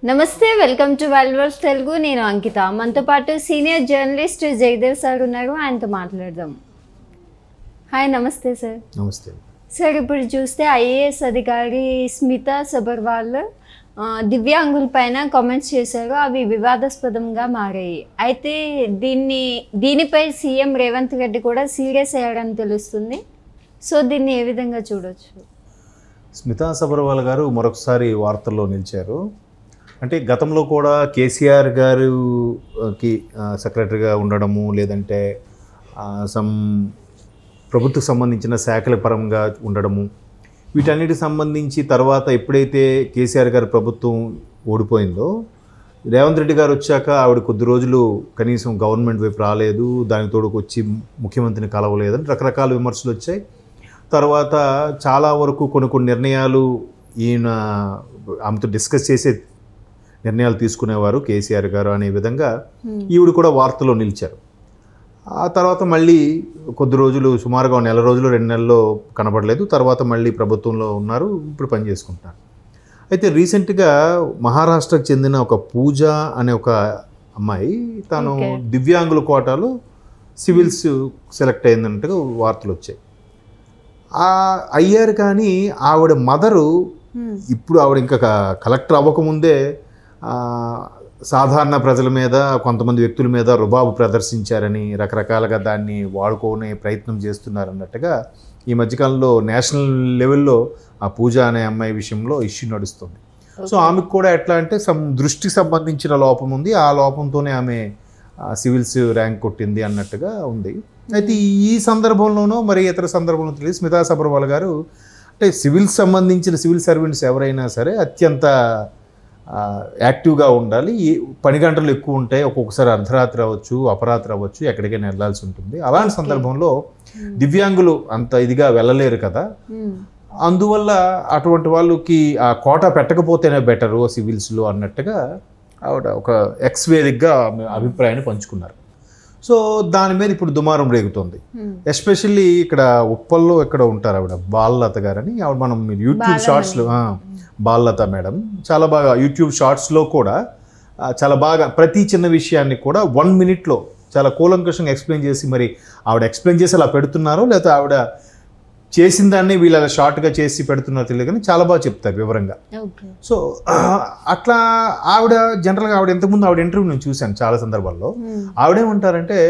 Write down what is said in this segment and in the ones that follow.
నమస్తే, welcome to వాల్వర్స్ Telugu. నేను అంకిత. మనతో పాటు సీనియర్ జర్నలిస్ట్ జయదేవ్ సార్ ఉన్నారు. ఆయనతో మాట్లాడదాం. హాయ్, నమస్తే సార్. నమస్తే సార్, ఇప్పుడు చూస్తే ఐఏఎస్ అధికారి స్మితా సబర్వాల్ దివ్యాంగుల పైన కామెంట్స్ చేశారు. అవి వివాదాస్పదంగా మారాయి. అయితే దీనిపై సీఎం రేవంత్ రెడ్డి కూడా సీరియస్ అయ్యారని తెలుస్తుంది. సో దీన్ని ఏ విధంగా చూడొచ్చు? స్మితా సబర్వాల్ గారు మరొకసారి వార్తల్లో నిలిచారు. అంటే గతంలో కూడా కేసీఆర్ గారికి సెక్రటరీగా ఉండడము, లేదంటే సమ్ ప్రభుత్వకు సంబంధించిన శాఖల పరంగా ఉండడము, వీటన్నిటికి సంబంధించి తర్వాత ఎప్పుడైతే కేసీఆర్ గారి ప్రభుత్వం ఓడిపోయిందో, రేవంత్ రెడ్డి గారు వచ్చాక ఆవిడ కొద్ది రోజులు కనీసం గవర్నమెంట్ వైపు రాలేదు, దానికి తోడుకు వచ్చి ముఖ్యమంత్రిని కలవలేదని రకరకాల విమర్శలు వచ్చాయి. తర్వాత చాలా వరకు కొన్ని నిర్ణయాలు ఈయన ఆమెతో డిస్కస్ చేసే నిర్ణయాలు తీసుకునేవారు కేసీఆర్ గారు అనే విధంగా ఈవిడ కూడా వార్తలో నిలిచారు. ఆ తర్వాత మళ్ళీ కొద్ది రోజులు, సుమారుగా నెల రోజులు 2 నెలల్లో కనబడలేదు. తర్వాత మళ్ళీ ప్రభుత్వంలో ఉన్నారు, ఇప్పుడు పని చేసుకుంటున్నారు. అయితే రీసెంట్గా మహారాష్ట్రకు చెందిన ఒక పూజ అనే ఒక అమ్మాయి, తను దివ్యాంగుల కోటాలో సివిల్స్ సెలెక్ట్ అయిందన్నట్టుగా వార్తలు వచ్చాయి. అయ్యారు. కానీ ఆవిడ మదరు ఇప్పుడు ఆవిడ ఇంకా కలెక్టర్ అవ్వకముందే సాధారణ ప్రజల మీద, కొంతమంది వ్యక్తుల మీద రుబాబు ప్రదర్శించారని, రకరకాలుగా దాన్ని వాడుకునే ప్రయత్నం చేస్తున్నారన్నట్టుగా ఈ మధ్యకాలంలో నేషనల్ లెవెల్లో ఆ పూజ అనే అమ్మాయి విషయంలో ఇష్యూ నడుస్తుంది. సో ఆమెకు కూడా ఎట్లా అంటే దృష్టికి సంబంధించిన లోపం ఉంది, ఆ లోపంతోనే ఆమె సివిల్స్ ర్యాంక్ కొట్టింది అన్నట్టుగా ఉంది. అయితే ఈ సందర్భంలోనో మరి ఇతర సందర్భంలో తెలియదు, స్మితా సబర్వాల్ గారు అంటే సంబంధించిన సివిల్ సర్వెంట్స్ ఎవరైనా సరే అత్యంత యాక్టివ్గా ఉండాలి. పని గంటలు ఎక్కువ ఉంటాయి, ఒక్కొక్కసారి అర్ధరాత్రి అవ్వచ్చు, అపరాత్రి అవ్వచ్చు, ఎక్కడికైనా వెళ్ళాల్సి ఉంటుంది. అలాంటి సందర్భంలో దివ్యాంగులు అంత ఇదిగా వెళ్ళలేరు కదా, అందువల్ల అటువంటి వాళ్ళకి ఆ కోటా పెట్టకపోతేనే బెటరు సివిల్స్లో అన్నట్టుగా ఆవిడ ఒక వేదికగా అభిప్రాయాన్ని పంచుకున్నారు. సో దాని మీద ఇప్పుడు దుమారం రేగుతుంది. ఎస్పెషల్లీ ఇక్కడ ఉప్పల్లో ఎక్కడ ఉంటారు ఆవిడ, బాలలత గారని. ఆవిడ మనం యూట్యూబ్ షార్ట్స్లో, బాలలత మేడం చాలా బాగా యూట్యూబ్ షార్ట్స్లో కూడా చాలా బాగా ప్రతి చిన్న విషయాన్ని కూడా 1 మినిట్లో చాలా కూలంకషంగా ఎక్స్ప్లెయిన్ చేసి, మరి ఆవిడ ఎక్స్ప్లెయిన్ చేసి అలా పెడుతున్నారో లేకపోతే ఆవిడ చేసిన దాన్ని వీళ్ళు అలా షార్ట్గా చేసి పెడుతున్నారో తెలియదు, కానీ చాలా బాగా చెప్తారు వివరంగా. సో అట్లా ఆవిడ జనరల్గా ఇంతకుముందు ఆవిడ ఇంటర్వ్యూ నేను చూశాను చాలా సందర్భాల్లో. ఆవిడేమంటారంటే,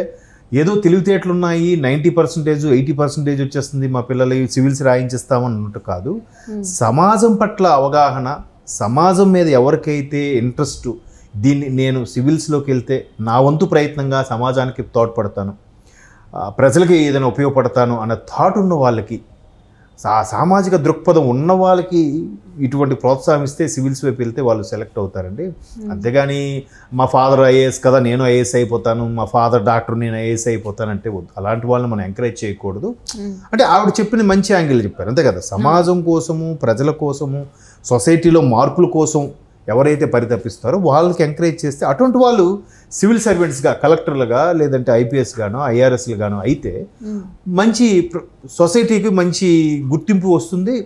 ఏదో తెలివితేటలు ఉన్నాయి, 90%, 80% వచ్చేస్తుంది, మా పిల్లలు సివిల్స్ రాయించేస్తామన్నట్టు కాదు. సమాజం పట్ల అవగాహన, సమాజం మీద ఎవరికైతే ఇంట్రెస్ట్, దీన్ని నేను సివిల్స్లోకి వెళ్తే నా వంతు ప్రయత్నంగా సమాజానికి తోడ్పడతాను, ప్రజలకి ఏదైనా ఉపయోగపడతాను అన్న థాట్ ఉన్న వాళ్ళకి, సామాజిక దృక్పథం ఉన్న వాళ్ళకి ఇటువంటి ప్రోత్సాహిస్తే సివిల్స్ వైపు వెళ్తే వాళ్ళు సెలెక్ట్ అవుతారండి. అంతేగాని మా ఫాదర్ ఐఏఎస్ కదా, నేను ఐఏఎస్ అయిపోతాను, మా ఫాదర్ డాక్టర్, నేను ఐఏఎస్ అయిపోతానంటే వద్దు. అలాంటి వాళ్ళని మనం ఎంకరేజ్ చేయకూడదు. అంటే ఆవిడ చెప్పిన మంచి యాంగిల్ చెప్పారు, అంతే కదా. సమాజం కోసము, ప్రజల కోసము, సొసైటీలో మార్పుల కోసం ఎవరైతే పరితపిస్తారో వాళ్ళకి ఎంకరేజ్ చేస్తే అటువంటి వాళ్ళు సివిల్ సర్వెంట్స్గా, కలెక్టర్లుగా, లేదంటే ఐపీఎస్ గానో ఐఆర్ఎస్లు గానో అయితే మంచి సొసైటీకి మంచి గుర్తింపు వస్తుంది,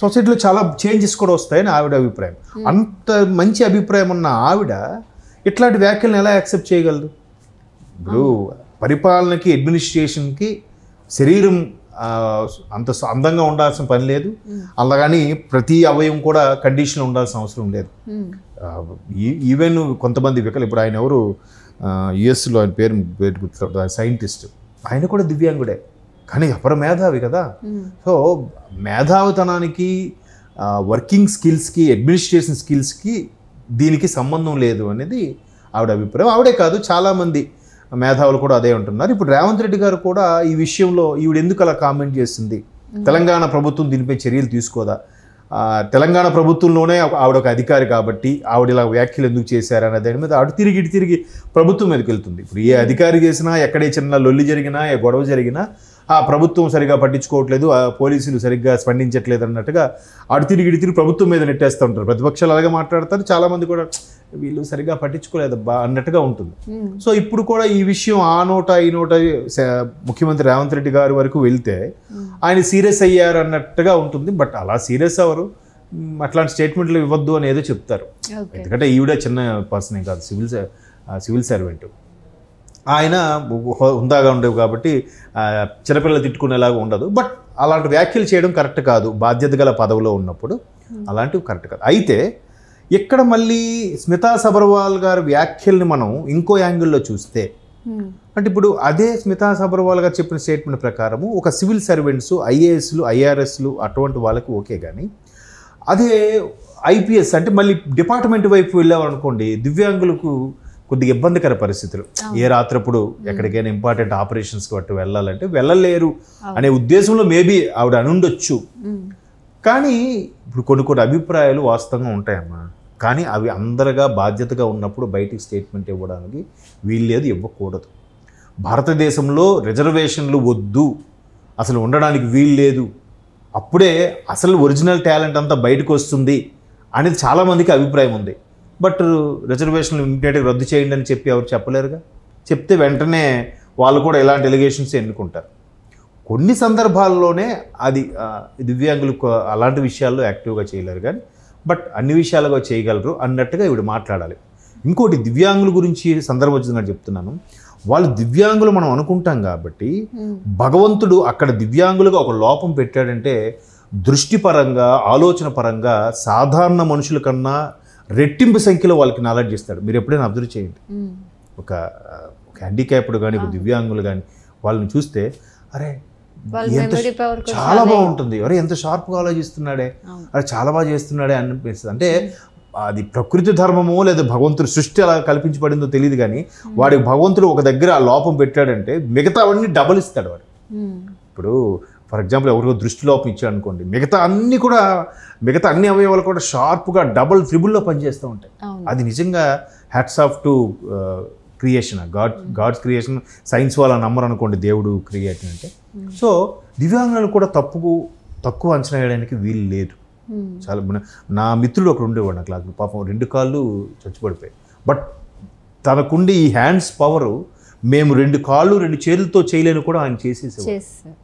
సొసైటీలో చాలా చేంజెస్ కూడా వస్తాయని ఆవిడ అభిప్రాయం. అంత మంచి అభిప్రాయం ఉన్న ఆవిడ ఇట్లాంటి వ్యాఖ్యలను ఎలా యాక్సెప్ట్ చేయగలదు? ఇప్పుడు పరిపాలనకి, అడ్మినిస్ట్రేషన్కి శరీరం అంత అందంగా ఉండాల్సిన పని లేదు, అలాగని ప్రతి అవయవం కూడా కండిషన్లో ఉండాల్సిన అవసరం లేదు. ఈవెన్ కొంతమంది ఇప్పుడు ఆయన ఎవరు, యుఎస్లో ఆయన పేరు గుర్తు, సైంటిస్ట్, ఆయన కూడా దివ్యాంగుడే, కానీ అపర మేధావి కదా. సో మేధావితనానికి, వర్కింగ్ స్కిల్స్కి, అడ్మినిస్ట్రేషన్ స్కిల్స్కి దీనికి సంబంధం లేదు అనేది ఆవిడ అభిప్రాయం. ఆవిడే కాదు, చాలామంది మేధావులు కూడా అదే ఉంటున్నారు. ఇప్పుడు రేవంత్ రెడ్డి గారు కూడా ఈ విషయంలో ఈవిడ ఎందుకు అలా కామెంట్ చేసింది, తెలంగాణ ప్రభుత్వం దీనిపై చర్యలు తీసుకోదా, తెలంగాణ ప్రభుత్వంలోనే ఆవిడ ఒక అధికారి కాబట్టి ఆవిడ ఇలా వ్యాఖ్యలు ఎందుకు చేశారనే దాని మీద ఆవిడ తిరిగి ప్రభుత్వం మీదకి వెళ్తుంది. ఇప్పుడు ఏ అధికారి చేసినా, ఎక్కడే చిన్న లొల్లి జరిగినా, ఏ గొడవ జరిగినా ఆ ప్రభుత్వం సరిగా పట్టించుకోవట్లేదు, ఆ పోలీసులు సరిగ్గా స్పందించట్లేదు అన్నట్టుగా ఆవిడ తిరిగి ప్రభుత్వం మీద నెట్టేస్తూ ఉంటారు. ప్రతిపక్షాలు అలాగే మాట్లాడతారు, చాలామంది కూడా వీళ్ళు సరిగ్గా పట్టించుకోలేదబ్బా అన్నట్టుగా ఉంటుంది. సో ఇప్పుడు కూడా ఈ విషయం ఆ నోట ఈ నోట ముఖ్యమంత్రి రేవంత్ రెడ్డి గారి వరకు వెళ్తే ఆయన సీరియస్ అయ్యారు అన్నట్టుగా ఉంటుంది. బట్ అలా సీరియస్ అవ్వరు. అట్లాంటి స్టేట్మెంట్లు ఇవ్వద్దు అని ఏదో చెప్తారు. ఓకే. ఎందుకంటే ఈవిడ చిన్న పర్సన్ ఏం కాదు, సివిల్ సర్వెంట్. ఆయన హుందాగా ఉండేవి కాబట్టి చిన్నపిల్లలు తిట్టుకునేలాగా ఉండదు. బట్ అలాంటి వ్యాఖ్యలు చేయడం కరెక్ట్ కాదు, బాధ్యత గల పదవిలో ఉన్నప్పుడు అలాంటివి కరెక్ట్ కాదు. అయితే ఇక్కడ మళ్ళీ స్మితా సబర్వాల్ గారి వ్యాఖ్యల్ని మనం ఇంకో యాంగిల్లో చూస్తే, అంటే ఇప్పుడు అదే స్మితా సబర్వాల్ గారు చెప్పిన స్టేట్మెంట్ ప్రకారము ఒక సివిల్ సర్వెంట్స్, ఐఏఎస్లు, ఐఆర్ఎస్లు అటువంటి వాళ్ళకి ఓకే, కానీ అదే ఐపీఎస్ అంటే మళ్ళీ డిపార్ట్మెంట్ వైపు వెళ్ళామనుకోండి, దివ్యాంగులకు కొద్దిగా ఇబ్బందికర పరిస్థితులు. ఏ రాత్రప్పుడు ఎక్కడికైనా ఇంపార్టెంట్ ఆపరేషన్స్కి బట్టి వెళ్ళాలంటే వెళ్ళలేరు అనే ఉద్దేశంలో మేబీ ఆవిడ అనుండొచ్చు. కానీ ఇప్పుడు కొన్ని అభిప్రాయాలు వాస్తవంగా ఉంటాయమ్మా, కానీ అవి అందరిగా బాధ్యతగా ఉన్నప్పుడు బయటికి స్టేట్మెంట్ ఇవ్వడానికి వీల్లేదు, ఇవ్వకూడదు. భారతదేశంలో రిజర్వేషన్లు వద్దు, అసలు ఉండడానికి వీల్లేదు, అప్పుడే అసలు ఒరిజినల్ టాలెంట్ అంతా బయటకు వస్తుంది అనేది చాలామందికి అభిప్రాయం ఉంది. బట్ రిజర్వేషన్లు ఇమ్మీడియట్గా రద్దు చేయండి అని చెప్పి ఎవరు చెప్పలేరుగా. చెప్తే వెంటనే వాళ్ళు కూడా ఇలాంటి ఎలిగేషన్స్ ఎన్నుకుంటారు. కొన్ని సందర్భాల్లోనే అది దివ్యాంగులకు అలాంటి విషయాల్లో యాక్టివ్గా చేయలేరు, కానీ బట్ అన్ని విషయాలుగా చేయగలరు అన్నట్టుగా ఇవిడ మాట్లాడాలి. ఇంకోటి దివ్యాంగుల గురించి సందర్భోచితంగా చెప్తున్నాను, వాళ్ళు దివ్యాంగులు మనం అనుకుంటాం కాబట్టి భగవంతుడు అక్కడ దివ్యాంగులుగా ఒక లోపం పెట్టాడంటే దృష్టిపరంగా, ఆలోచన పరంగా సాధారణ మనుషుల కన్నా రెట్టింపు సంఖ్యలో వాళ్ళకి నాలెడ్జ్ ఇస్తాడు. మీరు ఎప్పుడైనా అబ్జర్వ్ చేయండి, ఒక హ్యాండిక్యాప్డ్ కానీ ఒక దివ్యాంగులు కానీ వాళ్ళని చూస్తే అరే ఎంత చాలా బాగుంటుంది, అరే ఎంత షార్ప్గా ఆలోచిస్తున్నాడే, అరే చాలా బాగా చేస్తున్నాడే అనిపిస్తుంది. అంటే అది ప్రకృతి ధర్మమో లేదా భగవంతుడు సృష్టి అలా కల్పించబడిందో తెలియదు, కానీ వాడికి భగవంతుడు ఒక దగ్గర ఆ లోపం పెట్టాడంటే మిగతా అవన్నీ డబల్ ఇస్తాడు వాడు. ఇప్పుడు ఫర్ ఎగ్జాంపుల్ ఎవరికో దృష్టి లోపం ఇచ్చాడు అనుకోండి, మిగతా అన్ని అవయవాలు కూడా షార్ప్గా డబుల్ ట్రిబుల్లో పనిచేస్తూ ఉంటాయి. అది నిజంగా hats off to creation, God's creation. Science వాళ్ళ నమ్మరు అనుకోండి దేవుడు క్రియేషన్ అంటే. సో దివ్యాంగులను కూడా తక్కువ అంచనా వేయడానికి వీలు లేదు. చాలా నా మిత్రుడు ఒకడు ఉండేవాడు నా క్లాస్లో, పాపం 2 కాళ్ళు చచ్చిపడిపోయాయి. బట్ తనకుండి ఈ హ్యాండ్స్ పవరు మేము 2 కాళ్ళు 2 చేతులతో చేయలేని కూడా ఆయన చేసేసేవాడు.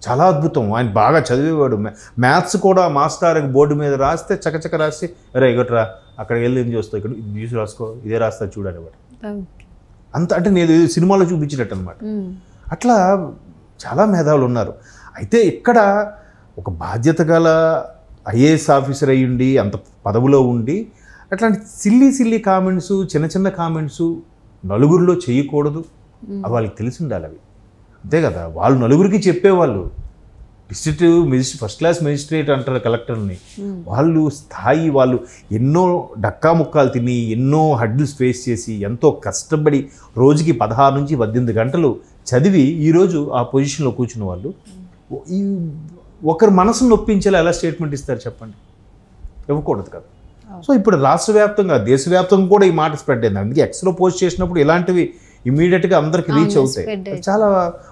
చాలా అద్భుతం. ఆయన బాగా చదివేవాడు. మ్యాథ్స్ కూడా మాస్టర్ బోర్డు మీద రాస్తే చకచక రాసి అరే ఇగట్రా అక్కడికి వెళ్ళి ఏం చేస్తావు, ఇక్కడ ఇది చూసి రాసుకో, ఇదే రాస్తా చూడనేవాడు. అంత అంటే నేను సినిమాలో చూపించినట్టు అనమాట. అట్లా చాలా మేధావులు ఉన్నారు. అయితే ఇక్కడ ఒక బాధ్యత గల ఐఏఎస్ ఆఫీసర్ అయ్యుండి అంత పదవిలో ఉండి అట్లాంటి సిల్లీ కామెంట్స్, చిన్న కామెంట్స్ నలుగురిలో చేయకూడదు. అవి వాళ్ళకి తెలిసి ఉండాలి. అవి అంతే కదా, వాళ్ళు నలుగురికి చెప్పేవాళ్ళు. డిస్ట్రిక్ట్ ఫస్ట్ క్లాస్ మెజిస్ట్రేట్ అంటారు కలెక్టర్ని. వాళ్ళు స్థాయి, వాళ్ళు ఎన్నో డక్కాముక్కాలు తిని ఎన్నో హడ్డిల్స్ ఫేస్ చేసి ఎంతో కష్టపడి రోజుకి 16 నుంచి 18 గంటలు చదివి ఈరోజు ఆ పొజిషన్లో కూర్చున్న వాళ్ళు ఈ ఒకరి మనసును నొప్పించేలా ఎలా స్టేట్మెంట్ ఇస్తారు చెప్పండి? ఇవ్వకూడదు కదా. సో ఇప్పుడు రాష్ట్ర వ్యాప్తంగా, దేశవ్యాప్తంగా కూడా ఈ మాట స్ప్రెడ్ అయింది. అందుకే ఎక్స్లో పోస్ట్ చేసినప్పుడు ఇలాంటివి ఇమీడియట్గా అందరికి రీచ్ అవుతాయి. చాలా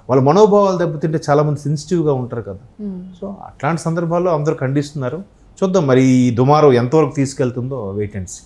వాళ్ళ మనోభావాలు దెబ్బతింటే చాలామంది సెన్సిటివ్గా ఉంటారు కదా. సో అట్లాంటి సందర్భాల్లో అందరూ ఖండిస్తున్నారు. చూద్దాం మరి ఈ దుమారం ఎంతవరకు తీసుకెళ్తుందో వెయిట్ అండ్ సీ.